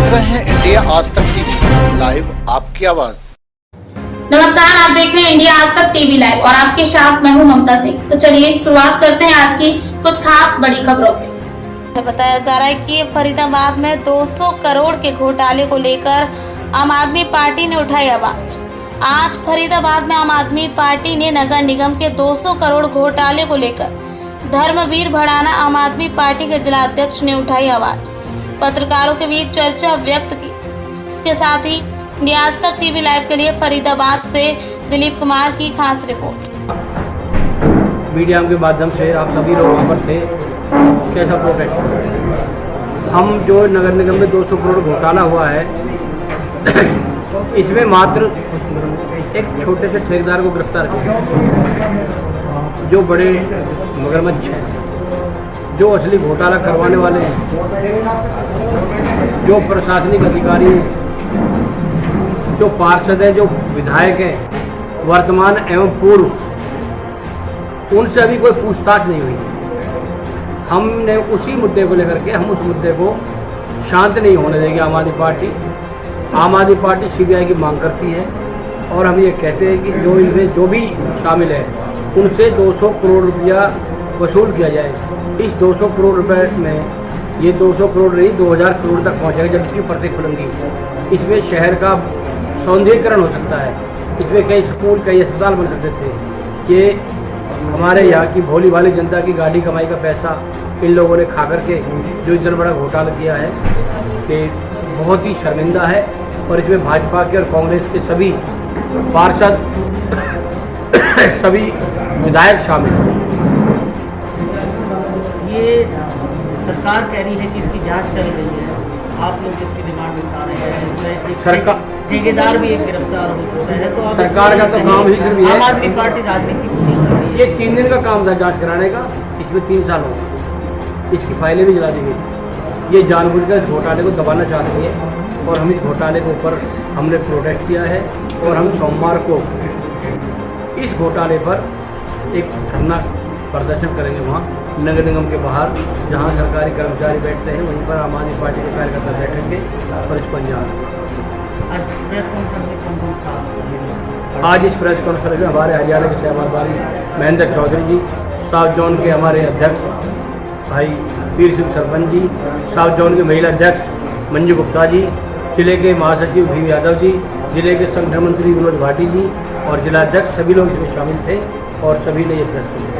देख रहे हैं इंडिया आज तक टीवी लाइव, आपकी आवाज। नमस्कार, आप देख रहे हैं इंडिया आज तक टीवी लाइव और आपके साथ मैं हूं ममता सिंह। तो चलिए शुरुआत करते हैं आज की कुछ खास बड़ी खबरों से। बताया जा रहा है कि फरीदाबाद में 200 करोड़ के घोटाले को लेकर आम आदमी पार्टी ने उठाई आवाज। आज फरीदाबाद में आम आदमी पार्टी ने नगर निगम के 200 करोड़ घोटाले को लेकर धर्मवीर भड़ाना आम आदमी पार्टी के जिला अध्यक्ष ने उठाई आवाज, पत्रकारों के बीच चर्चा व्यक्त की। इसके साथ ही इंडिया आज तक टीवी लाइव के लिए फरीदाबाद से दिलीप कुमार की खास रिपोर्ट। मीडिया के माध्यम से आप सभी लोग वहाँ पर थे, कैसा प्रोटेस्ट। हम जो नगर निगम में 200 करोड़ घोटाला हुआ है इसमें मात्र एक छोटे से ठेकेदार को गिरफ्तार किया, जो बड़े मगरमच्छ हैं, जो असली घोटाला करवाने वाले हैं, जो प्रशासनिक अधिकारी हैं, जो पार्षद हैं, जो विधायक हैं, वर्तमान एवं पूर्व, उनसे अभी कोई पूछताछ नहीं हुई। हमने उसी मुद्दे को लेकर के हम उस मुद्दे को शांत नहीं होने देंगे। आम आदमी पार्टी सीबीआई की मांग करती है और हम ये कहते हैं कि जो इनमें जो भी शामिल है उनसे 200 करोड़ रुपया वसूल किया जाए। इस 200 करोड़ रुपए में ये 200 करोड़ नहीं 2000 करोड़ तक पहुँचेगा जब इसकी प्रत्येक खुलेंगी। इसमें शहर का सौंदर्यीकरण हो सकता है, इसमें कई स्कूल, कई अस्पताल बन सकते थे। ये हमारे यहाँ की भोली भाली जनता की गाड़ी कमाई का पैसा इन लोगों ने खा करके जो इतना बड़ा घोटाला किया है कि बहुत ही शर्मिंदा है। और इसमें भाजपा के और कांग्रेस के सभी पार्षद सभी विधायक शामिल हैं। ये सरकार कह रही है कि इसकी जांच चल रही है, आप लोग इसकी डिमांड उठा रहे हैं। इसमें सरकार ठेकेदार भी एक गिरफ्तार हो चुका है, तो सरकार का तो काम ही सिर्फ ये, आम आदमी पार्टी राजनीति नहीं कर रही है। ये 3 दिन का काम था जांच कराने का, इसमें 3 साल हो गए, इसकी फाइलें भी जला दी गई। ये जानबूझकर इस घोटाले को दबाना चाहती है और हम इस घोटाले के ऊपर हमने प्रोटेस्ट किया है और हम सोमवार को इस घोटाले पर एक धरना प्रदर्शन करेंगे वहाँ नगर निगम के बाहर, जहाँ सरकारी कर्मचारी बैठते हैं वहीं पर आम आदमी पार्टी के कार्यकर्ता बैठेंगे और इस पर आज इस प्रेस कॉन्फ्रेंस में हमारे हरियाणा के शहबाजवाली महेंद्र चौधरी जी, साउथ जोन के हमारे अध्यक्ष भाई पीर सिंह सरपंच जी, साउथ जोन के महिला अध्यक्ष मंजू गुप्ता जी, जिले के महासचिव भीम यादव जी, जिले के संगठन मंत्री विनोद भाटी जी और जिला अध्यक्ष, सभी लोग इसमें शामिल थे और सभी ने ये प्रेस